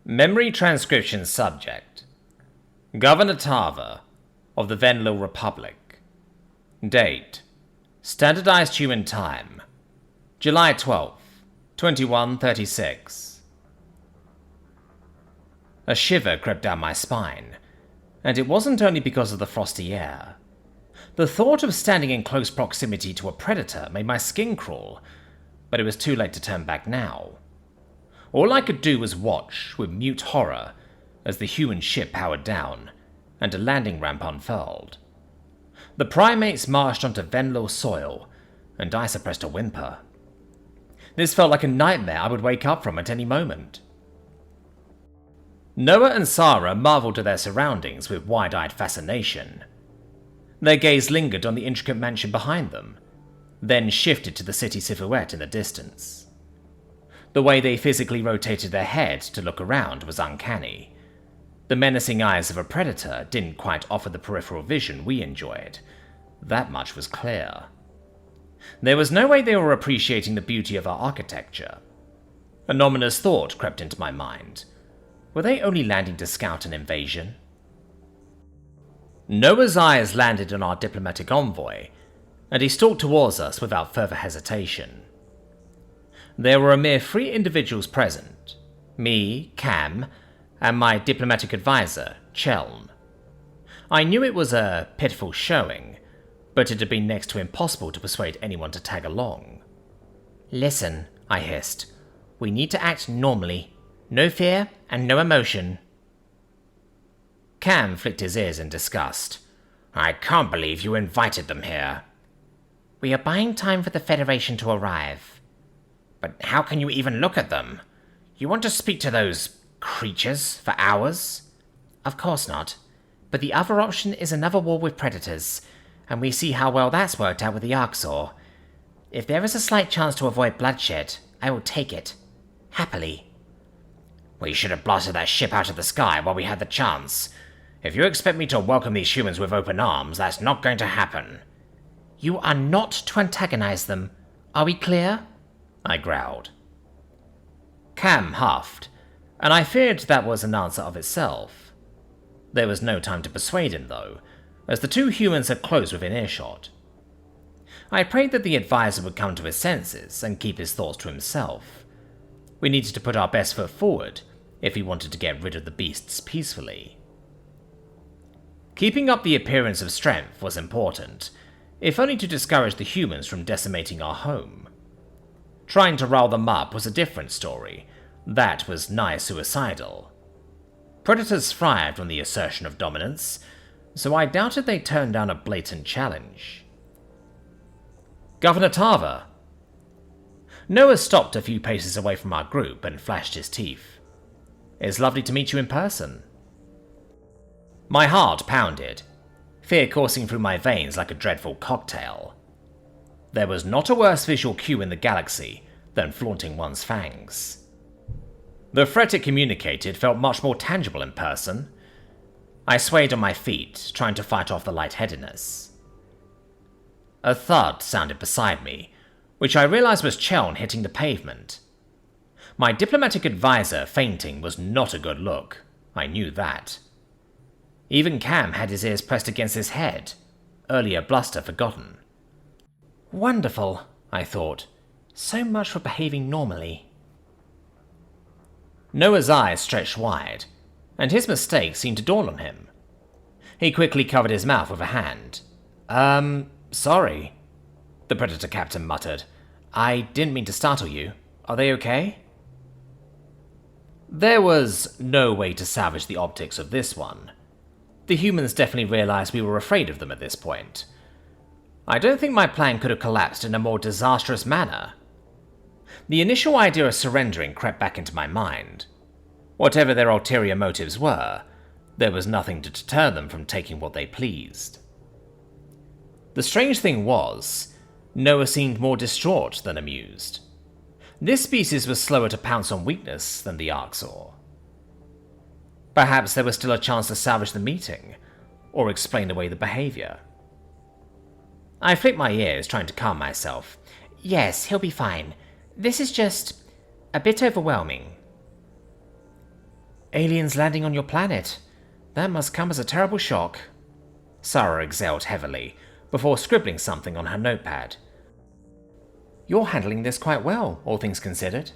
Memory transcription subject. Governor Tava of the Venlo Republic. Date. Standardized human time. July 12th, 2136. A shiver crept down my spine, and it wasn't only because of the frosty air. The thought of standing in close proximity to a predator made my skin crawl, but it was too late to turn back now. All I could do was watch with mute horror as the human ship powered down and a landing ramp unfurled. The primates marched onto Venlo soil, and I suppressed a whimper. This felt like a nightmare I would wake up from at any moment. Noah and Sarah marveled at their surroundings with wide-eyed fascination. Their gaze lingered on the intricate mansion behind them, then shifted to the city silhouette in the distance. The way they physically rotated their head to look around was uncanny. The menacing eyes of a predator didn't quite offer the peripheral vision we enjoyed. That much was clear. There was no way they were appreciating the beauty of our architecture. An ominous thought crept into my mind. Were they only landing to scout an invasion? Noah's eyes landed on our diplomatic envoy, and he stalked towards us without further hesitation. There were a mere 3 individuals present, me, Cam, and my diplomatic advisor, Chelm. I knew it was a pitiful showing, but it had been next to impossible to persuade anyone to tag along. "Listen," I hissed. "We need to act normally. No fear and no emotion." Cam flicked his ears in disgust. "I can't believe you invited them here." "We are buying time for the Federation to arrive." "But how can you even look at them? You want to speak to those creatures for hours?" "Of course not. But the other option is another war with predators, and we see how well that's worked out with the Arxor. If there is a slight chance to avoid bloodshed, I will take it. Happily." "We should have blasted that ship out of the sky while we had the chance. If you expect me to welcome these humans with open arms, that's not going to happen." "You are not to antagonize them. Are we clear?" I growled. Cam huffed, and I feared that was an answer of itself. There was no time to persuade him, though, as the 2 humans had closed within earshot. I prayed that the advisor would come to his senses and keep his thoughts to himself. We needed to put our best foot forward if we wanted to get rid of the beasts peacefully. Keeping up the appearance of strength was important, if only to discourage the humans from decimating our home. Trying to rile them up was a different story. That was nigh suicidal. Predators thrived on the assertion of dominance, so I doubted they'd turn down a blatant challenge. "Governor Tava!" Noah stopped a few paces away from our group and flashed his teeth. "It's lovely to meet you in person." My heart pounded, fear coursing through my veins like a dreadful cocktail. There was not a worse visual cue in the galaxy than flaunting one's fangs. The threat it communicated felt much more tangible in person. I swayed on my feet, trying to fight off the lightheadedness. A thud sounded beside me, which I realized was Chelm hitting the pavement. My diplomatic advisor fainting was not a good look. I knew that. Even Cam had his ears pressed against his head, earlier bluster forgotten. Wonderful, I thought. So much for behaving normally. Noah's eyes stretched wide, and his mistake seemed to dawn on him. He quickly covered his mouth with a hand. Sorry, the Predator captain muttered. "I didn't mean to startle you. Are they okay?" There was no way to salvage the optics of this one. The humans definitely realized we were afraid of them at this point. I don't think my plan could have collapsed in a more disastrous manner. The initial idea of surrendering crept back into my mind. Whatever their ulterior motives were, there was nothing to deter them from taking what they pleased. The strange thing was, Noah seemed more distraught than amused. This species was slower to pounce on weakness than the Arxor. Perhaps there was still a chance to salvage the meeting, or explain away the behavior. I flicked my ears, trying to calm myself. "Yes, he'll be fine. This is just a bit overwhelming." Aliens landing on your planet. That must come as a terrible shock. Sarah exhaled heavily, before scribbling something on her notepad. You're handling this quite well, all things considered.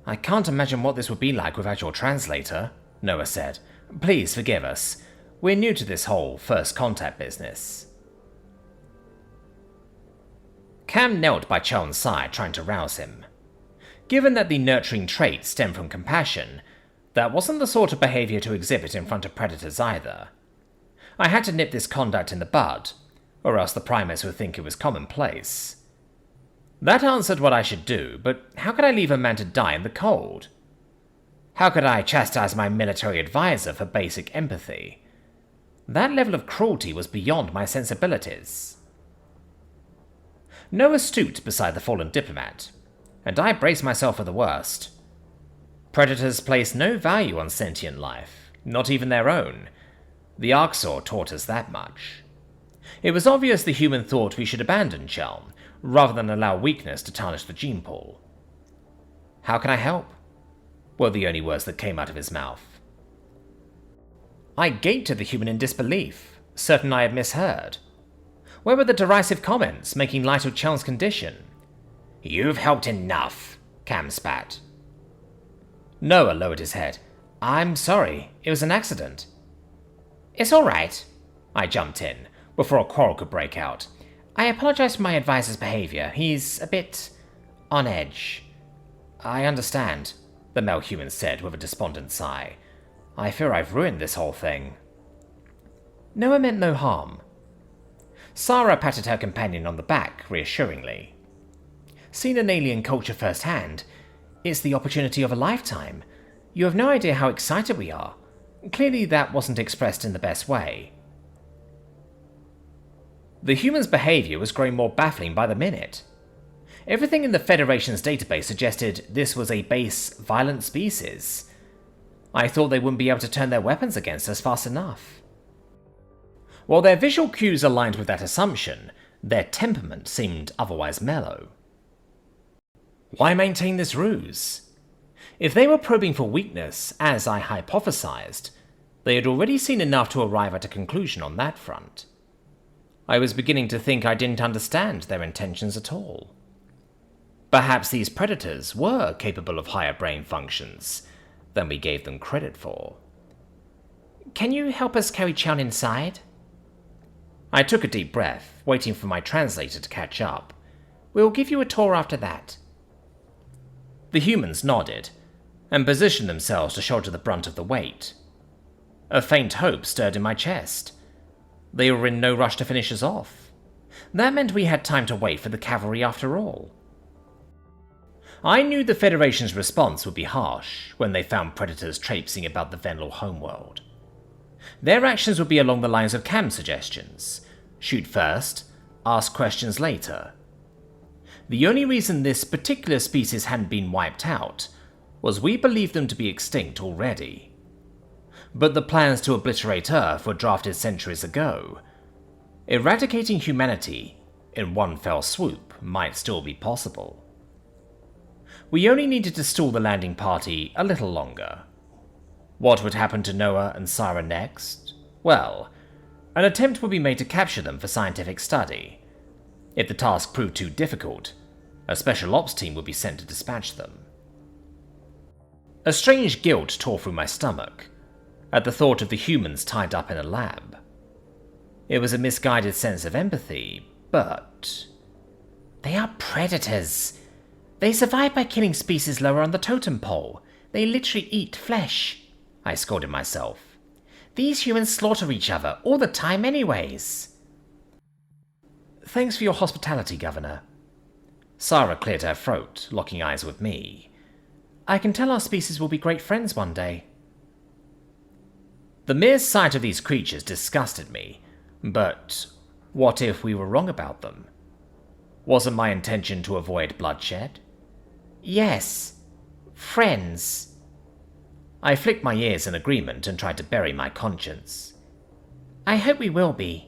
I can't imagine what this would be like without your translator, Noah said. Please forgive us. We're new to this whole first contact business. Cam knelt by Cheln's side, trying to rouse him. Given that the nurturing trait stemmed from compassion, that wasn't the sort of behavior to exhibit in front of predators either. I had to nip this conduct in the bud, or else the primates would think it was commonplace. That answered what I should do, but how could I leave a man to die in the cold? How could I chastise my military advisor for basic empathy? That level of cruelty was beyond my sensibilities. Noah stooped beside the fallen diplomat, and I braced myself for the worst. Predators place no value on sentient life, not even their own. The Arxor taught us that much. It was obvious the human thought we should abandon Chelm, rather than allow weakness to tarnish the gene pool. How can I help? Were the only words that came out of his mouth. I gaped at the human in disbelief, certain I had misheard. Where were the derisive comments, making light of Chelm's condition? You've helped enough, Cam spat. Noah lowered his head. I'm sorry, it was an accident. It's all right, I jumped in, before a quarrel could break out. I apologize for my advisor's behavior. He's a bit on edge. I understand, the male human said with a despondent sigh. I fear I've ruined this whole thing. Noah meant no harm. Sarah patted her companion on the back reassuringly. Seen an alien culture firsthand, it's the opportunity of a lifetime. You have no idea how excited we are. Clearly that wasn't expressed in the best way. The human's behavior was growing more baffling by the minute. Everything in the Federation's database suggested this was a base, violent species. I thought they wouldn't be able to turn their weapons against us fast enough. While their visual cues aligned with that assumption, their temperament seemed otherwise mellow. Why maintain this ruse? If they were probing for weakness, as I hypothesized, they had already seen enough to arrive at a conclusion on that front. I was beginning to think I didn't understand their intentions at all. Perhaps these predators were capable of higher brain functions than we gave them credit for. Can you help us carry Cheln inside? I took a deep breath, waiting for my translator to catch up. We'll give you a tour after that. The humans nodded, and positioned themselves to shoulder the brunt of the weight. A faint hope stirred in my chest. They were in no rush to finish us off. That meant we had time to wait for the cavalry after all. I knew the Federation's response would be harsh when they found predators traipsing about the Venlor homeworld. Their actions would be along the lines of Cam's suggestions. Shoot first, ask questions later. The only reason this particular species hadn't been wiped out was we believed them to be extinct already. But the plans to obliterate Earth were drafted centuries ago. Eradicating humanity in one fell swoop might still be possible. We only needed to stall the landing party a little longer. What would happen to Noah and Sarah next? Well, an attempt would be made to capture them for scientific study. If the task proved too difficult, a special ops team would be sent to dispatch them. A strange guilt tore through my stomach at the thought of the humans tied up in a lab. It was a misguided sense of empathy, but... They are predators. They survive by killing species lower on the totem pole. They literally eat flesh, I scolded myself. These humans slaughter each other all the time anyways. Thanks for your hospitality, Governor. Sarah cleared her throat, locking eyes with me. I can tell our species will be great friends one day. The mere sight of these creatures disgusted me, but what if we were wrong about them? Wasn't my intention to avoid bloodshed? Yes, friends. I flicked my ears in agreement and tried to bury my conscience. I hope we will be.